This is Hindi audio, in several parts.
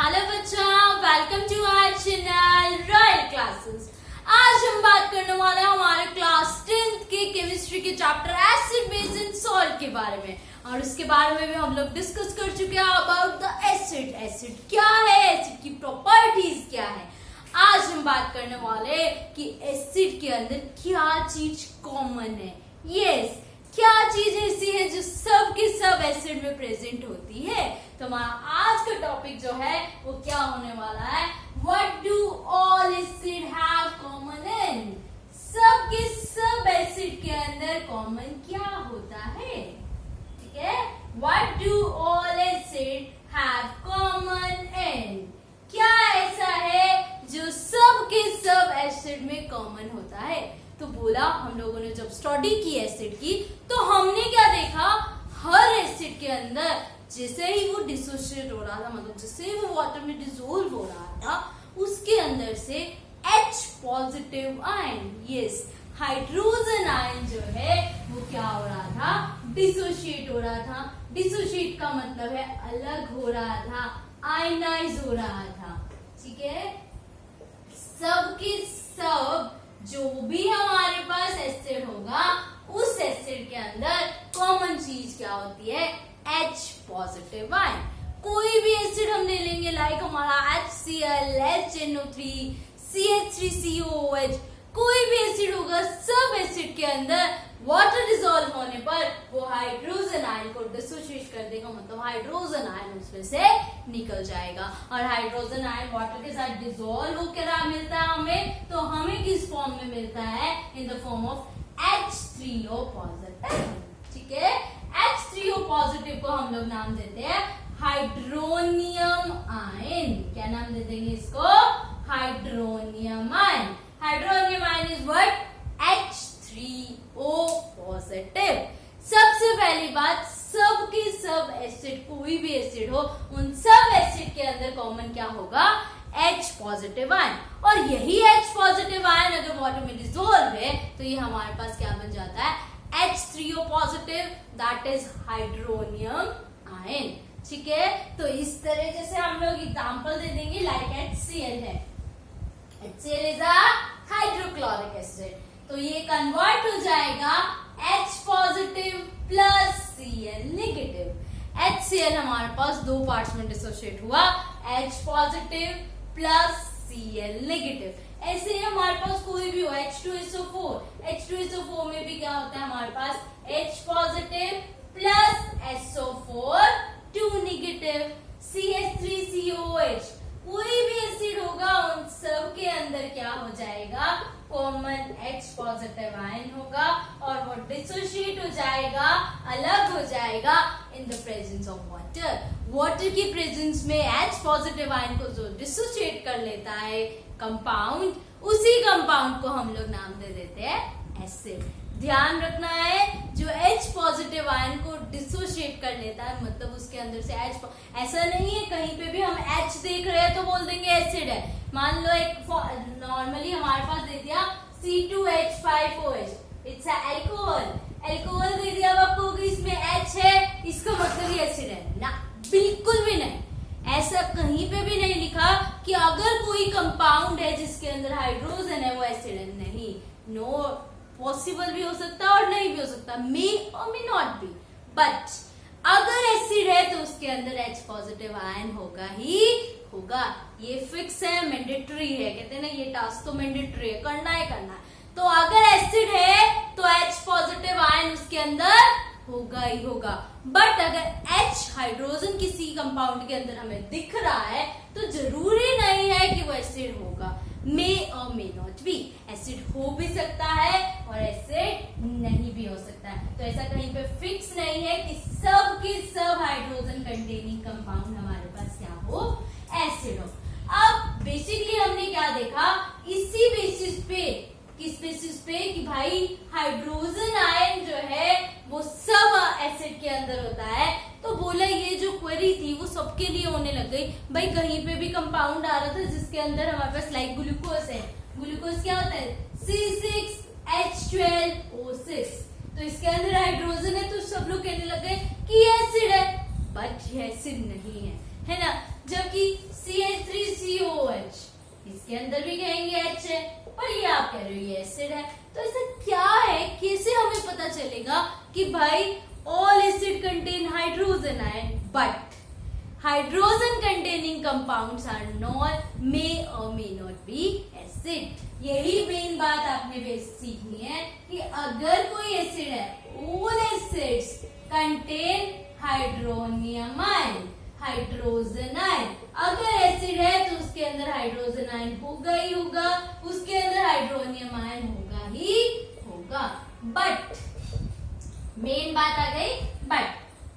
हेलो बच्चों, welcome to our channel royal classes. आज हम बात करने वाले हैं हमारे क्लास 10th के केमिस्ट्री के chapter acid base and salt के बारे में, और उसके बारे में भी हम लोग डिस्कस कर चुके हैं अबाउट द एसिड। एसिड क्या है, एसिड की प्रॉपर्टीज क्या है। आज हम बात करने वाले हैं कि एसिड के अंदर क्या चीज कॉमन है। यस, क्या चीज ऐसी है जो सब के सब एसिड में प्रेजेंट होती है। तो हमारा आज का टॉपिक जो है वो क्या होने वाला है, what do all acid have common in. सब के सब एसिड के अंदर कॉमन क्या होता है, ठीक है। What do all acid have common in, क्या ऐसा है जो सब के सब एसिड में कॉमन होता है। तो बोला, हम लोगों ने जब स्टडी की एसिड की तो हमने क्या देखा, हर एसिड के अंदर जैसे ही वो डिसोशिएट हो रहा था, मतलब जैसे ही वो वाटर में डिसोल्व हो रहा था, उसके अंदर से H positive ion, yes hydrogen ion जो है वो क्या हो रहा था, डिसोशिएट हो रहा था। डिसोशिएट का मतलब है अलग हो रहा था, आयनाइज हो रहा था, ठीक है। सब के सब जो भी हमारे पास एसिड होगा, उस एसिड के अंदर कॉमन चीज क्या होती है, H पॉजिटिव आयन। कोई भी एसिड हम ले लेंगे, लाइक हमारा HCl, HNO3, CH3COOH, कोई भी एसिड होगा, सब एसिड के अंदर वाटर डिसॉल्व होने पर वो हाइड्रोजन आयन को डिसोशिएट कर देगा, मतलब हाइड्रोजन आयन उसमें से निकल जाएगा। और हाइड्रोजन आयन वाटर के साथ डिसॉल्व होकर मिलता है हमें, तो हमें किस फॉर्म में मिलता है, in the form of H3O positive, ठीक है। H3O पॉजिटिव को हम लोग नाम देते हैं हाइड्रोनियम आयन। क्या नाम दे देंगे इसको, hydronium ion. Hydronium ion is what, H3O positive. सबसे पहली बात, सब के सब एसिड, कोई भी एसिड हो, उन सब एसिड के अंदर कॉमन क्या होगा, H पॉजिटिव आयन। और यही H पॉजिटिव आयन अगर वाटर में डिसॉल्व है तो ये हमारे पास क्या बन जाता है, H3O positive, that is hydronium ion, ठीक है। तो इस तरह जैसे हम लोग एग्जांपल दे देंगे, लाइक HCl है, HCl is a hydrochloric acid, तो ये कन्वर्ट हो जाएगा H positive plus Cl negative. HCl हमारे पास दो पार्ट्स में डिसोशिएट हुआ, H positive plus Cl negative. ऐसे ही हमारे पास कोई भी हो, H2SO4, H2SO4 में भी क्या होता है हमारे पास, H positive plus SO4 2 negative, CH3COOH, कोई भी एसिड होगा उन सब के अंदर क्या हो जाएगा, कॉमन H पॉजिटिव आयन होगा, और वो डिसोशिएट हो जाएगा, अलग हो जाएगा in the presence of water. Water की प्रेजेंस में H पॉजिटिव आयन को जो डिसोशिएट कर लेता है कंपाउंड, उसी कंपाउंड को हम लोग नाम दे देते हैं एसिड। ध्यान रखना है, जो H पॉजिटिव आयन को डिसोशिएट कर लेता है, मतलब उसके अंदर से H, ऐसा नहीं है कहीं पे भी हम H देख रहे हैं तो बोल देंगे एसिड है। मान लो एक नॉर्मली हमारे पास दे दिया C2H5OH, इट्स अल्कोहल, अल्कोहल दे दिया आपको कि इसमें H है, इसका मतलब ये एसिड है ना, बिल्कुल भी नहीं। ऐसा कहीं पे भी नहीं लिखा कि अगर कोई कंपाउंड है जिसके अंदर हाइड्रोजन है वो एसिड है, नहीं, नो, पॉसिबल भी हो सकता है और नहीं भी हो सकता, मे और मे नॉट बी, बट अगर एसिड है तो उसके अंदर H पॉजिटिव आयन होगा ही होगा। ये फिक्स है, मैंडेटरी है, कहते हैं ना ये टास्क तो मैंडेटरी है, करना है करना है। तो अगर एसिड है तो H पॉजिटिव आयन उसके अंदर होगा ही होगा, बट अगर H हाइड्रोजन किसी कंपाउंड के अंदर हमें दिख रहा है तो जरूरी नहीं है कि वो एसिड होगा, मे और मे नॉट बी। एसिड हो भी सकता है और एसिड नहीं भी हो सकता है, तो ऐसा कहीं पे फिक्स नहीं है कि सब के सब हाइड्रोजन कंटेनिंग कंपाउंड हमारे पास क्या हो, एसिड हो। अब बेसिकली हमने क्या देखा, इसी बेसिस पे, किस बेसिस पे, कि भाई हाइड्रोजन आयन जो है वो सब एसिड के अंदर होता है, तो बोला ये जो क्वेरी थी वो सबके लिए होने लग गई। भाई कहीं पे भी कंपाउंड आ रहा था जिसके अंदर हमारे पास लाइक ग्लूकोज है, ग्लूकोज क्या होता है, C6H12O6, तो इसके अंदर हाइड्रोजन है, तो सब लोग कहने लगे कि एसिड है, बट ये एसिड नहीं है, है ना। जबकि C इसके अंदर भी कहेंगे H है, पर ये आप कह रहे हो ये एसिड है। तो ऐसा क्या है, कैसे हमें पता चलेगा कि भाई all acid contain hydrogen ion but hydrogen containing compounds are not may और मे नॉट बी एसिड। यही मेन बात आपने बेस सीखनी है कि अगर कोई एसिड है, all acids contain hydronium ion, hydrogen ion. अगर एसिड है तो उसके अंदर हाइड्रोजन आयन होगा ही होगा, उसके अंदर हाइड्रोनियम आयन होगा ही होगा। बट मेन बात आ गई, but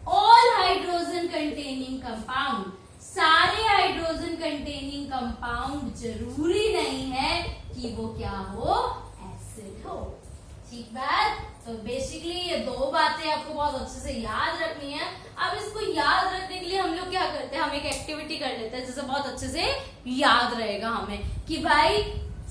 all hydrogen containing compound, सारे हाइड्रोजन कंटेनिंग कंपाउंड जरूरी नहीं है कि वो क्या हो, एसिड हो। ठीक बात। तो बेसिकली ये दो बातें आपको बहुत अच्छे से याद रखनी है। अब इसको याद रखने के लिए हम लोग क्या करते हैं, हम एक एक्टिविटी कर लेते हैं जिससे बहुत अच्छे से याद रहेगा हमें कि भाई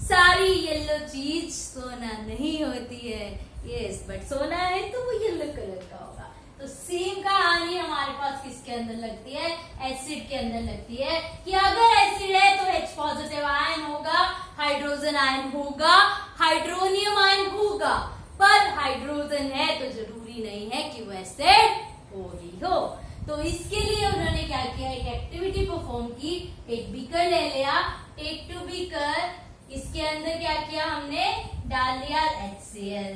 सारी येलो चीज सोना नहीं होती है। यस, बट सोना है तो वो येलो कलर का होगा। तो सेम कहानी हमारे पास किसके अंदर लगती है, एसिड के अंदर लगती है कि अगर एसिड है तो H पॉजिटिव आयन होगा, हाइड्रोजन आयन होगा, हाइड्रोनियम आयन होगा, पर हाइड्रोजन है तो जरूरी नहीं है कि वो एसिड हो ही हो। तो इसके लिए उन्होंने क्या किया, एक एक्टिविटी परफॉर्म की। एक बीकर ले लिया, टेक टू बीकर, इसके अंदर क्या किया हमने, डाल लिया HCl,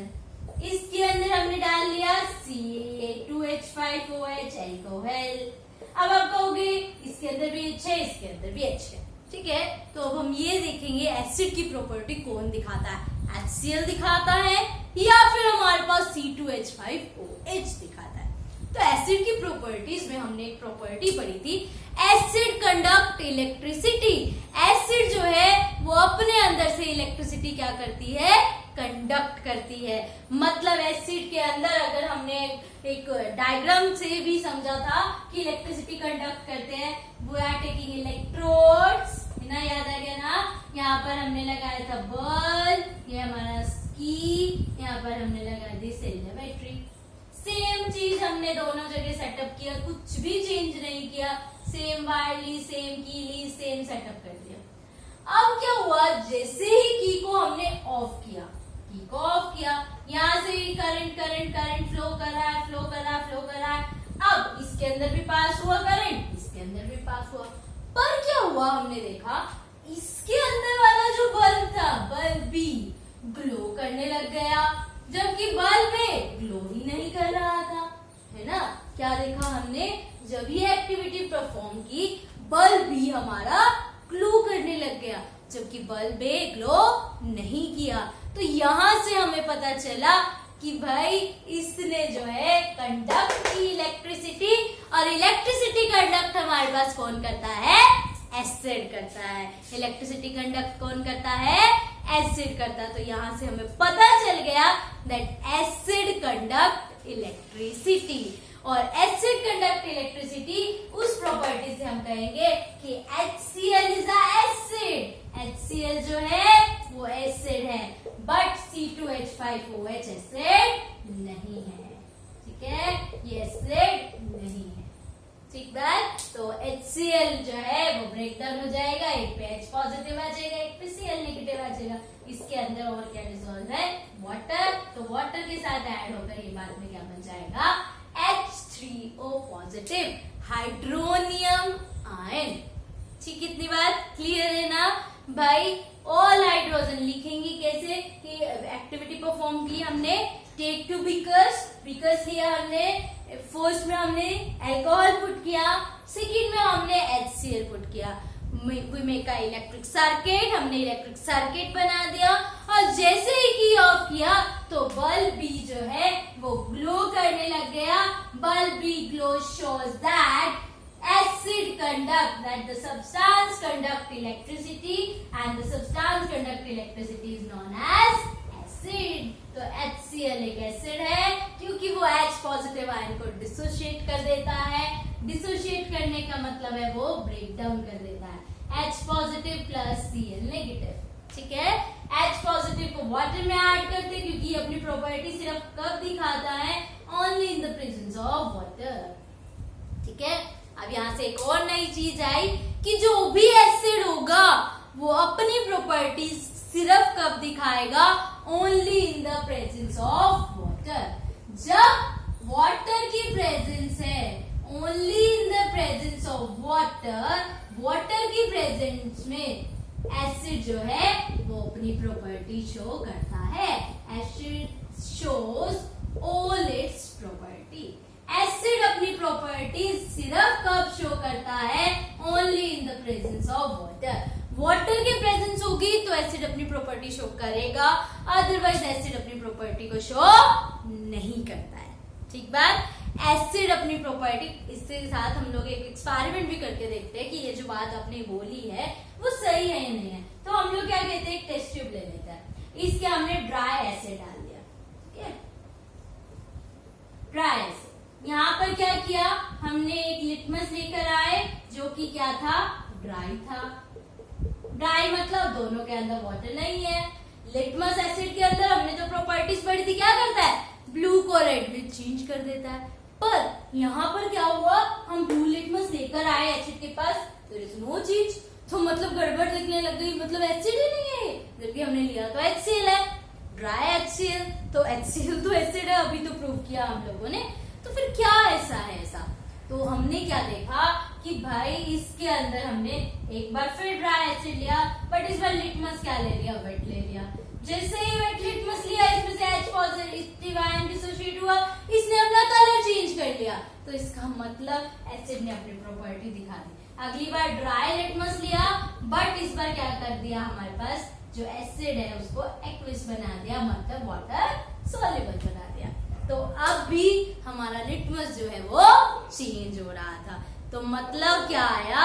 इसके अंदर हमने डाल लिया CA2H5OH एल्कोहल। अब आप कहोगे इसके अंदर भी H है, इसके अंदर भी H है, ठीक है। तो अब हम ये देखेंगे एसिड की प्रॉपर्टी कौन दिखाता है, HCl दिखाता है या फिर हमारे पास C2H5OH दिखाता है। तो एसिड की प्रॉपर्टीज में हमने एक प्रॉपर्टी पढ़ी थी, एसिड कंडक्ट इलेक्ट्रिसिटी। एसिड जो है वो अपने अंदर से इलेक्ट्रिसिटी क्या करती है, कंडक्ट करती है। मतलब एसिड के अंदर अगर हमने एक डायग्राम से भी समझा था कि इलेक्ट्रिसिटी कंडक्ट करते हैं, वो आर टेकिंग इलेक्ट्रोड्स, है ना, याद आ गया ना। यहाँ पर हमने लगाया था बल्ब, ये हमारा की, यहाँ पर हमने लगा दी सेल बैटरी। सेम चीज हमने दोनों जगह सेटअप किया, कुछ भी चेंज नहीं किया, सेम वायर ली, सेम की ली, सेम सेटअप कर दिया। अब क्या हुआ, जैसे ही की को हमने ऑफ किया, की को ऑफ किया, यहाँ से करंट करंट करंट फ्लो कर रहा है, फ्लो कर रहा है, फ्लो कर रहा है। अब इसके अंदर भी पास हुआ करंट, इसके अंदर भी पास हुआ, पर क्या हुआ, हमने देखा इसके अंदर वाला जो बल्ब था, बल्ब भी ग्लो करने लग गया, जबकि बल्ब में ग्लो ही नहीं कर रहा था, है ना। क्या देखा हमने, जब ये एक्टिविटी परफॉर्म की, बल्ब भी हमारा ग्लो करने लग गया, जबकि बल्ब में ग्लो नहीं किया। तो यहाँ से हमें पता चला कि भाई इसने जो है कंडक्ट की इलेक्ट्रिसिटी, और इलेक्ट्रिसिटी कंडक्ट हमारे पास कौन करता है, एसिड करता है। इलेक्ट्रिसिटी कंडक्ट कौन करता है, एसिड करता है। तो यहाँ से हमें पता चल गया दैट एसिड कंडक्ट इलेक्ट्रिसिटी, और एसिड कंडक्ट इलेक्ट्रिसिटी उस प्रॉपर्टी से हम कहेंगे कि HCl is a acid. HCl जो है वो एसिड है, बट C2H5OH एसिड नहीं है, ठीक है, ये एसिड नहीं है, ठीक बात। तो HCl जो है वो ब्रेक डाउन हो जाएगा, एक पे H पॉजिटिव आ जाएगा, एक पे Cl नेगेटिव आ जाएगा। इसके अंदर और क्या डिसॉल्व है, वाटर। तो वाटर के साथ ऐड होकर ये बाद में क्या बन जाएगा, H3O पॉजिटिव हाइड्रोनियम आयन। ठीक, इतनी बात क्लियर है ना भाई। ऑल हाइड्रोजन लिखेंगे कैसे कि एक्टिविटी परफॉर्म की हमने, टेक टू बीकर्स, बीकर्स लिया हमने, फर्स्ट में हमने अल्कोहल पुट किया, सेकंड में हमने HCl पुट किया, we make a electric circuit, हमने इलेक्ट्रिक सर्किट बना दिया, और जैसे ही की ऑफ किया तो बल्ब भी जो है वो ग्लो करने लग गया। बल्ब भी glow shows that acid conduct, that the substance conduct electricity and the substance conduct electricity is known as acid. तो HCl एक एसिड है क्योंकि वो H पॉजिटिव आयन को डिसोशिएट कर देता है। डिसोशिएट करने का मतलब है वो ब्रेक डाउन कर देता है, H positive plus Cl negative, ठीक है। H पॉजिटिव को वाटर में ऐड करते हैं क्योंकि अपनी प्रॉपर्टी सिर्फ कब दिखाता है, only in the presence of water, ठीक है। अब यहाँ से एक और नई चीज आई कि जो भी एसिड होगा वो वो अपनी प्रॉपर्टीज सिर्फ कब दिखाएगा, only in the presence of water. जब वाटर की प्रेजेंस है, only in the presence of water, water की प्रेजेंस में एसिड जो है वो अपनी प्रॉपर्टी शो करता है। Acid shows all it's property. Acid अपनी प्रॉपर्टी सिर्फ कब शो करता है, only in the presence of water. Water की प्रेजेंस होगी तो एसिड अपनी प्रॉपर्टी शो करेगा, अदरवाइज एसिड अपनी प्रॉपर्टी को शो नहीं करता है। ठीक बात। एसिड अपनी प्रॉपर्टी, इसके साथ हम लोग एक एक्सपेरिमेंट भी करके देखते हैं कि ये जो बात आपने बोली है वो सही है या नहीं है। तो हम लोग क्या कहते हैं, एक टेस्ट ट्यूब ले लेते हैं, इसके हमने ड्राई एसिड डाल दिया। ठीक है, ड्राई एसिड। यहाँ पर क्या किया, हमने एक लिटमस लेकर आए जो कि क्या था, ड्राई था। ड्राई मतलब दोनों के अंदर वाटर नहीं है। लिटमस एसिड के अंदर हमने जो प्रॉपर्टीज पढ़ी थी, क्या करता है, ब्लू को रेड में चेंज कर देता है। पर यहाँ पर क्या हुआ, हम ब्लू लिटमस लेकर आए एसिड के पास, देयर इज नो चेंज। तो मतलब गड़बड़ दिखने लग गई, मतलब एसिड ही नहीं है, जबकि हमने लिया तो HCl है, ड्राई HCl। तो HCl तो एसिड है, अभी तो प्रूव किया हम लोगों ने। तो फिर क्या ऐसा है ऐसा, तो हमने क्या देखा कि भाई इसके अंदर हमने एक बार फिर ड्राई एसिड लिया, बट इस बार लिटमस क्या ले लिया, वेट ले लिया। जैसे ही वेट लिटमस लिया, इसमें से H पॉजिटिव आयन डिसोसिएट हुआ, इसने अपना कलर चेंज कर लिया। तो इसका मतलब एसिड ने अपनी प्रॉपर्टी दिखा दी। अगली बार ड्राई लिटमस लिया, बट इस बार क्या कर दिया, हमारे पास जो एसिड है उसको एक्विस बना दिया, मतलब वाटर सॉल्युबल बना दिया। तो अब भी हमारा लिटमस जो है वो चेंज हो रहा था। तो मतलब क्या आया,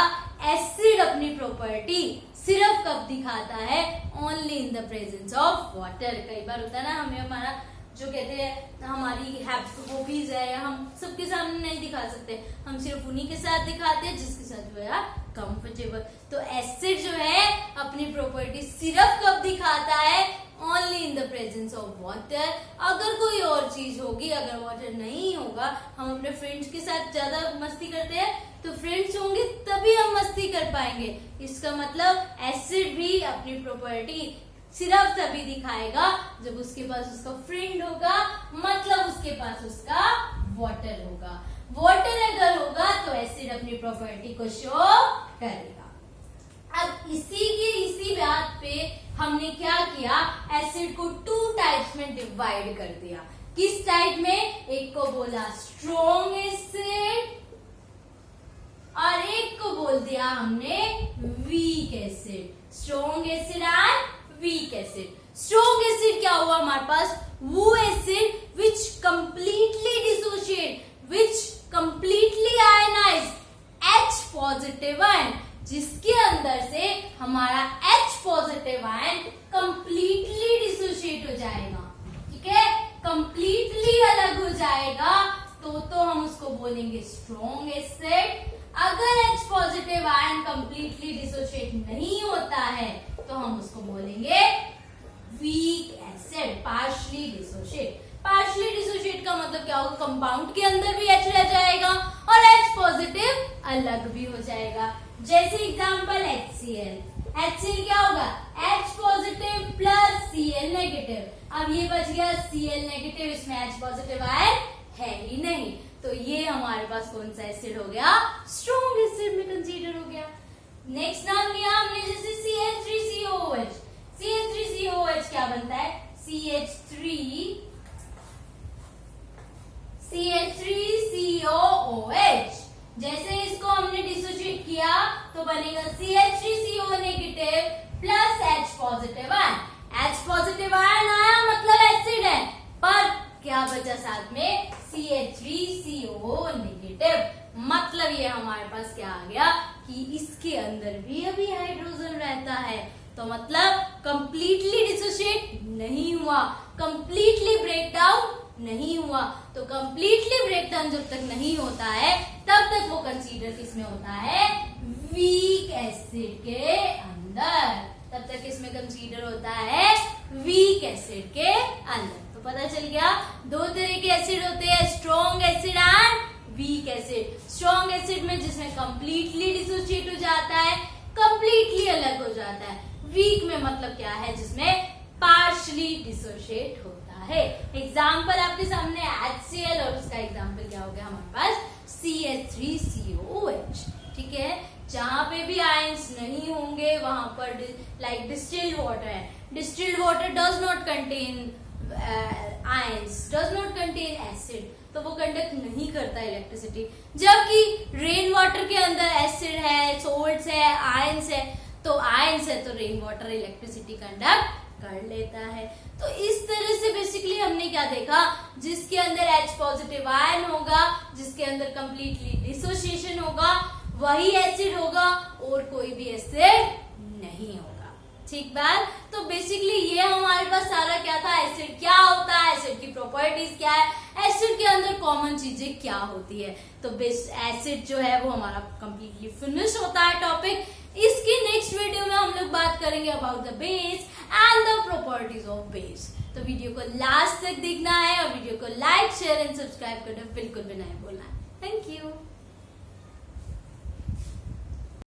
एसिड अपनी प्रॉपर्टी सिर्फ कब दिखाता है, only in the presence of water. कई बार होता है ना, हमें हमारा जो कहते हैं हमारी हॉबीज है या हम सबके सामने नहीं दिखा सकते, हम सिर्फ उन्हीं के साथ दिखाते हैं जिसके साथ जो है कंफर्टेबल। तो एसिड जो है अपनी प्रॉपर्टी सिर्फ कब दिखाता है, only in the presence of water. अगर कोई और चीज होगी, अगर वाटर नहीं होगा, हम अपने फ्रेंड्स के साथ ज्यादा मस्ती करते हैं, तो फ्रेंड्स होंगे तभी हम मस्ती कर पाएंगे। इसका मतलब एसिड भी अपनी प्रॉपर्टी सिर्फ तभी दिखाएगा जब उसके पास उसका फ्रेंड होगा, मतलब उसके पास उसका वाटर होगा। वाटर अगर होगा तो एसिड अपनी प्रॉपर्टी को शो करेगा। अब इसी बात पे हमने क्या किया, एसिड को 2 टाइप्स में डिवाइड कर दिया। किस टाइप में, एक को बोला स्ट्रॉन्ग एसिड और एक को बोल दिया हमने weak acid. Strong acid and weak acid. Strong acid क्या हुआ हमारे पास, वो acid which completely dissociate, which completely ionise H positive ion, जिसके अंदर से हमारा H positive ion completely dissociate हो जाएगा। ठीक है, कंप्लीटली अलग हो जाएगा, तो हम उसको बोलेंगे स्ट्रॉन्ग एसिड। अगर H positive ion completely dissociate नहीं होता है तो हम उसको बोलेंगे weak acid, partially dissociate. Partially dissociate का मतलब क्या होगा, कंपाउंड के अंदर भी H रह जाएगा और H पॉजिटिव अलग भी हो जाएगा। जैसे एग्जांपल HCl। HCl क्या होगा, H positive plus Cl negative. अब ये बच गया Cl नेगेटिव, इसमें H पॉजिटिव आयन है ही नहीं, तो ये हमारे पास कौन सा एसिड हो गया, स्ट्रॉन्ग एसिड में कंसीडर हो गया। नेक्स्ट नाम लिया हमने जैसे CH3COOH। CH3COOH क्या बनता है, CH3COOH। जैसे इसको हमने डिसोशिएट किया तो बनेगा CH3CO negative plus H positive ion. H positive ion आया मतलब एसिड है, पर क्या बचा साथ में, CH3CO नेगेटिव। मतलब ये हमारे पास क्या आ गया कि इसके अंदर भी अभी हाइड्रोजन रहता है, तो मतलब कंप्लीटली डिसोशिएट नहीं हुआ, कंप्लीटली ब्रेक डाउन नहीं हुआ। तो कंप्लीटली ब्रेकडाउन जब तक नहीं होता है तब तक वो कंसीडर किसमें होता है, वीक एसिड के अंदर। तब तक इसमें कंसीडर होता है वीक एसिड के अंदर। तो पता चल गया दो तरह के एसिड होते हैं, strong acid and weak acid. Strong acid में जिसमें कंप्लीटली डिसोशिएट हो जाता है, कंप्लीटली अलग हो जाता है। वीक में मतलब क्या है, जिसमें पार्शली डिसोशिएट होता है। एग्जाम्पल आपके सामने HCl और उसका एग्जाम्पल क्या हो गया हमारे पास CH3COOH। ठीक है, जहां पे भी आयंस नहीं होंगे वहां पर लाइक डिस्टिल्ड वाटर है, distilled water does not contain ions, does not contain acid, तो वो कंडक्ट नहीं करता इलेक्ट्रिसिटी। जबकि रेन वाटर के अंदर एसिड है, सोल्ट्स है, आयंस है, तो आयंस है तो रेन वाटर इलेक्ट्रिसिटी कंडक्ट कर लेता है। तो इस तरह से बेसिकली हमने क्या देखा, जिसके अंदर H पॉजिटिव आयन होगा, जिसके अंदर कंप्लीटली डिसोसिएशन होगा, वही एसिड होगा और कोई भी एसिड नहीं होगा। ठीक बात। तो बेसिकली ये हमारे पास सारा क्या था, एसिड क्या होता है, एसिड की प्रॉपर्टीज क्या है, एसिड के अंदर कॉमन चीजें क्या होती है। तो एसिड जो है वो हमारा कंप्लीटली फिनिश होता है टॉपिक। इसकी नेक्स्ट वीडियो में हम लोग बात करेंगे about the base and the properties of base. तो वीडियो को लास्ट तक देखना है और वीडियो को लाइक शेयर एंड सब्सक्राइब करना बिल्कुल भी नहीं भूलना है। Thank you.